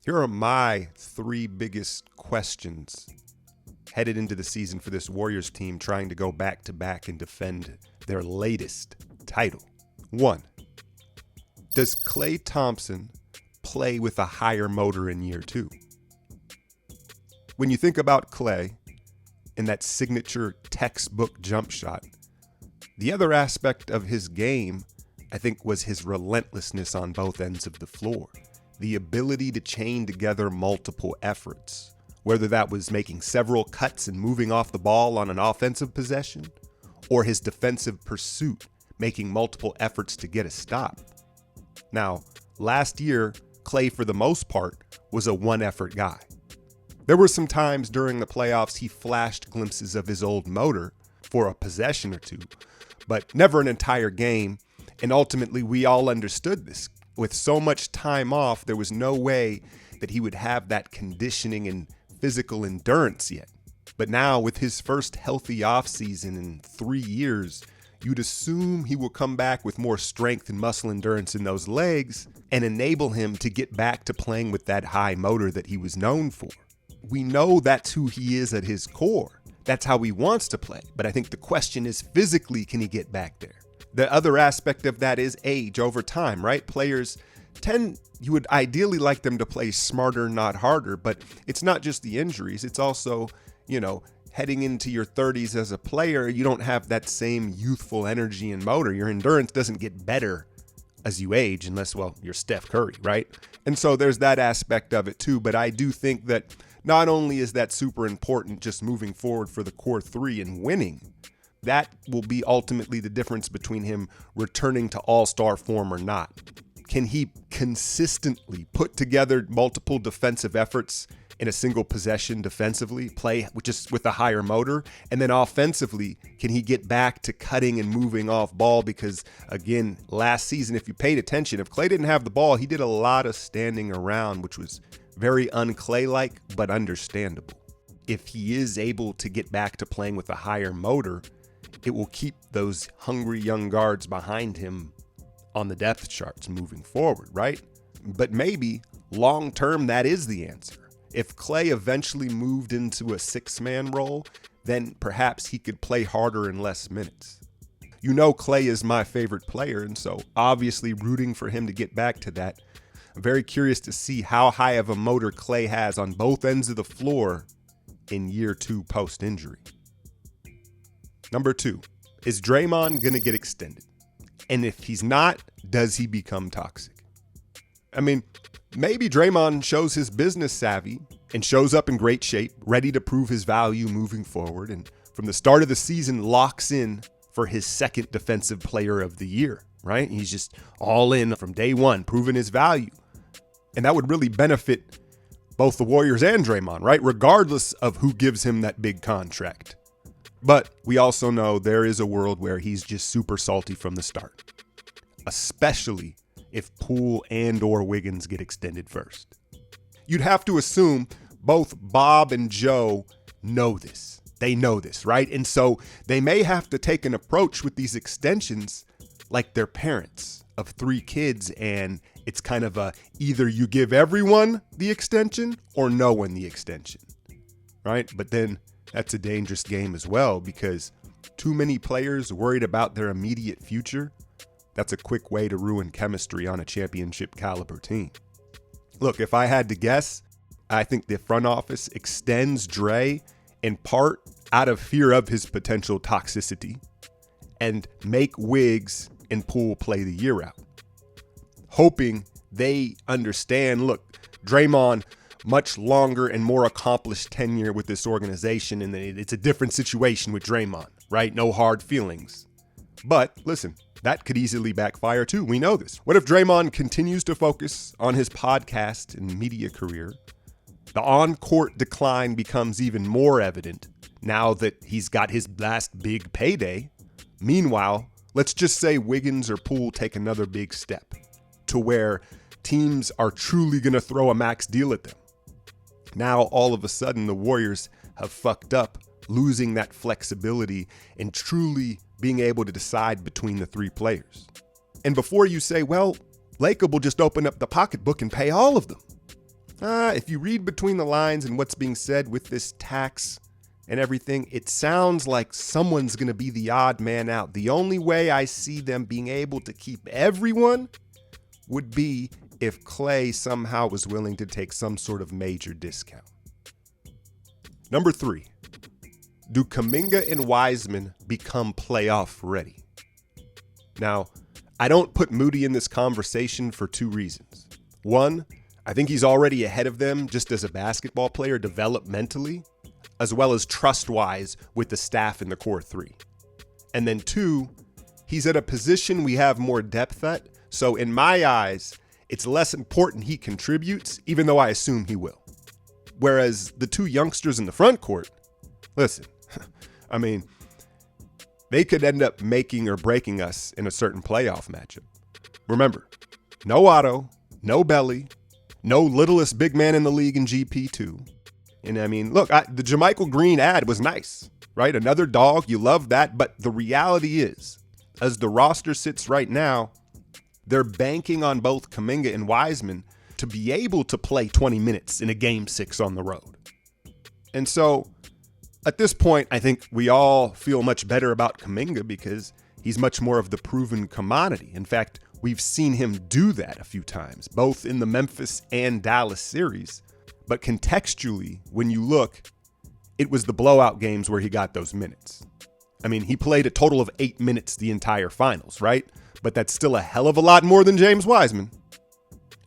Here are my three biggest questions headed into the season for this Warriors team trying to go back-to-back and defend their latest title. 1, does Klay Thompson play with a higher motor in year 2? When you think about Klay and that signature textbook jump shot, the other aspect of his game, I think, was his relentlessness on both ends of the floor. The ability to chain together multiple efforts, whether that was making several cuts and moving off the ball on an offensive possession, or his defensive pursuit, making multiple efforts to get a stop. Now, last year, Klay, for the most part, was a one-effort guy. There were some times during the playoffs he flashed glimpses of his old motor for a possession or two, but never an entire game, and ultimately we all understood this. With so much time off, there was no way that he would have that conditioning and physical endurance yet. But now, with his first healthy offseason in 3 years, you'd assume he will come back with more strength and muscle endurance in those legs and enable him to get back to playing with that high motor that he was known for. We know that's who he is at his core. That's how he wants to play. But I think the question is, physically, can he get back there? The other aspect of that is age over time, right? Players you would ideally like them to play smarter, not harder, but it's not just the injuries. It's also, heading into your 30s as a player, you don't have that same youthful energy and motor. Your endurance doesn't get better as you age unless, you're Steph Curry, right? And so there's that aspect of it too. But I do think that not only is that super important just moving forward for the core three and winning, that will be ultimately the difference between him returning to all-star form or not. Can he consistently put together multiple defensive efforts in a single possession defensively, play just with a higher motor? And then offensively, can he get back to cutting and moving off ball? Because again, last season, if you paid attention, if Klay didn't have the ball, he did a lot of standing around, which was very un-Klay-like, but understandable. If he is able to get back to playing with a higher motor, it will keep those hungry young guards behind him on the depth charts moving forward, right? But maybe long-term, that is the answer. If Klay eventually moved into a six-man role, then perhaps he could play harder in less minutes. Klay is my favorite player, and so obviously rooting for him to get back to that. I'm very curious to see how high of a motor Klay has on both ends of the floor in year 2 post-injury. Number 2, is Draymond going to get extended? And if he's not, does he become toxic? Maybe Draymond shows his business savvy and shows up in great shape, ready to prove his value moving forward, and from the start of the season locks in for his second defensive player of the year, right? He's just all in from day one, proving his value. And that would really benefit both the Warriors and Draymond, right? Regardless of who gives him that big contract. But we also know there is a world where he's just super salty from the start, especially if Poole and or Wiggins get extended first. You'd have to assume both Bob and Joe know this. They know this, right? And so they may have to take an approach with these extensions like their parents of 3 kids, and it's kind of either you give everyone the extension or no one the extension, right? But then that's a dangerous game as well, because too many players worried about their immediate future, that's a quick way to ruin chemistry on a championship caliber team. Look, if I had to guess, I think the front office extends Dre in part out of fear of his potential toxicity and make Wiggs and Poole play the year out, hoping they understand, look, Draymond, much longer and more accomplished tenure with this organization, and it's a different situation with Draymond, right? No hard feelings. But listen, that could easily backfire too. We know this. What if Draymond continues to focus on his podcast and media career? The on-court decline becomes even more evident now that he's got his last big payday. Meanwhile, let's just say Wiggins or Poole take another big step to where teams are truly going to throw a max deal at them. Now, all of a sudden, the Warriors have fucked up, losing that flexibility and truly being able to decide between the 3 players. And before you say, well, Lacob will just open up the pocketbook and pay all of them. If you read between the lines and what's being said with this tax and everything, it sounds like someone's going to be the odd man out. The only way I see them being able to keep everyone would be if Klay somehow was willing to take some sort of major discount. Number 3, do Kuminga and Wiseman become playoff ready? Now, I don't put Moody in this conversation for 2 reasons. 1, I think he's already ahead of them just as a basketball player developmentally, as well as trust-wise with the staff in the core 3. And then 2, he's at a position we have more depth at, so in my eyes, it's less important he contributes, even though I assume he will. Whereas the 2 youngsters in the front court, listen, I mean, they could end up making or breaking us in a certain playoff matchup. Remember, no Otto, no Belly, no littlest big man in the league in GP2. And I mean, look, the JaMychal Green ad was nice, right? Another dog, you love that. But the reality is, as the roster sits right now, they're banking on both Kuminga and Wiseman to be able to play 20 minutes in a game 6 on the road. And so at this point, I think we all feel much better about Kuminga because he's much more of the proven commodity. In fact, we've seen him do that a few times, both in the Memphis and Dallas series. But contextually, when you look, it was the blowout games where he got those minutes. I mean, he played a total of 8 minutes the entire finals, right? But that's still a hell of a lot more than James Wiseman.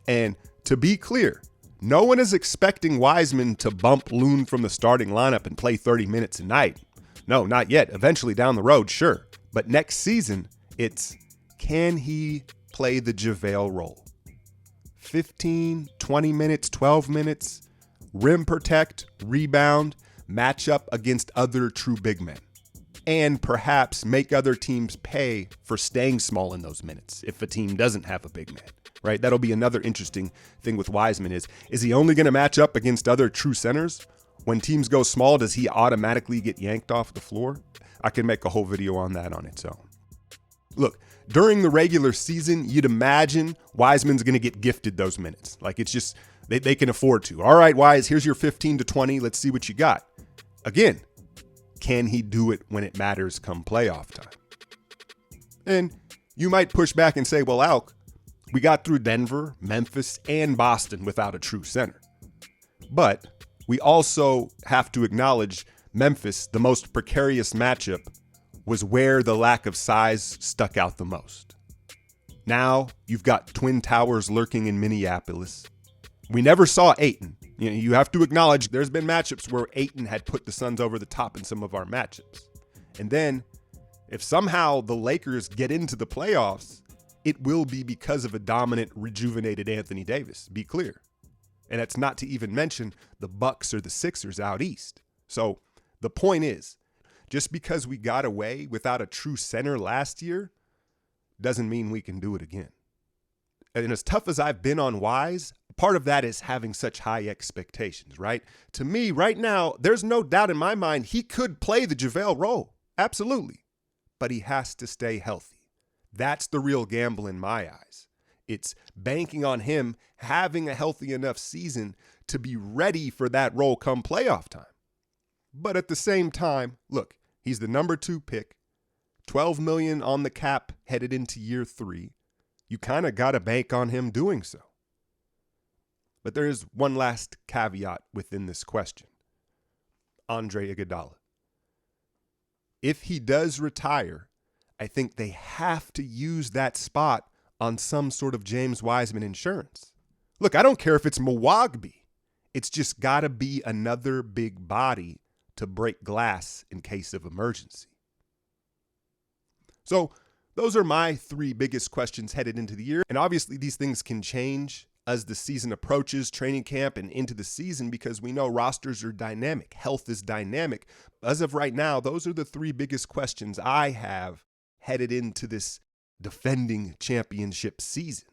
And to be clear, no one is expecting Wiseman to bump Loon from the starting lineup and play 30 minutes a night. No, not yet. Eventually down the road, sure. But next season, it's can he play the JaVale role? 15, 20 minutes, 12 minutes, rim protect, rebound, match up against other true big men. And perhaps make other teams pay for staying small in those minutes if a team doesn't have a big man, right? That'll be another interesting thing with Wiseman is he only going to match up against other true centers? When teams go small, does he automatically get yanked off the floor? I can make a whole video on that on its own. Look, during the regular season, you'd imagine Wiseman's going to get gifted those minutes. Like it's just, they can afford to. All right, Wise, here's your 15 to 20. Let's see what you got. Again, can he do it when it matters come playoff time? And you might push back and say, well, Alk, we got through Denver, Memphis, and Boston without a true center. But we also have to acknowledge Memphis, the most precarious matchup, was where the lack of size stuck out the most. Now you've got Twin Towers lurking in Minneapolis. We never saw Ayton. You have to acknowledge there's been matchups where Ayton had put the Suns over the top in some of our matchups. And then if somehow the Lakers get into the playoffs, it will be because of a dominant, rejuvenated Anthony Davis. Be clear. And that's not to even mention the Bucks or the Sixers out east. So the point is, just because we got away without a true center last year doesn't mean we can do it again. And as tough as I've been on Wise, part of that is having such high expectations, right? To me, right now, there's no doubt in my mind he could play the JaVale role. Absolutely. But he has to stay healthy. That's the real gamble in my eyes. It's banking on him having a healthy enough season to be ready for that role come playoff time. But at the same time, look, he's the number 2 pick, $12 million on the cap headed into year 3. You kind of got to bank on him doing so. But there is one last caveat within this question. Andre Iguodala. If he does retire, I think they have to use that spot on some sort of James Wiseman insurance. Look, I don't care if it's Milwaukee. It's just got to be another big body to break glass in case of emergency. So those are my 3 biggest questions headed into the year. And obviously these things can change as the season approaches, training camp, and into the season because we know rosters are dynamic. Health is dynamic. As of right now, those are the 3 biggest questions I have headed into this defending championship season.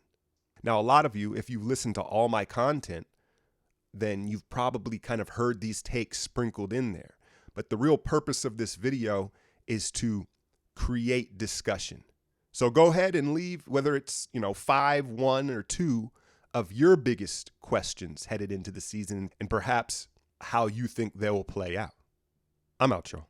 Now, a lot of you, if you've listened to all my content, then you've probably kind of heard these takes sprinkled in there. But the real purpose of this video is to create discussion. So go ahead and leave, whether it's 5, 1, or 2, of your biggest questions headed into the season and perhaps how you think they will play out. I'm out, y'all.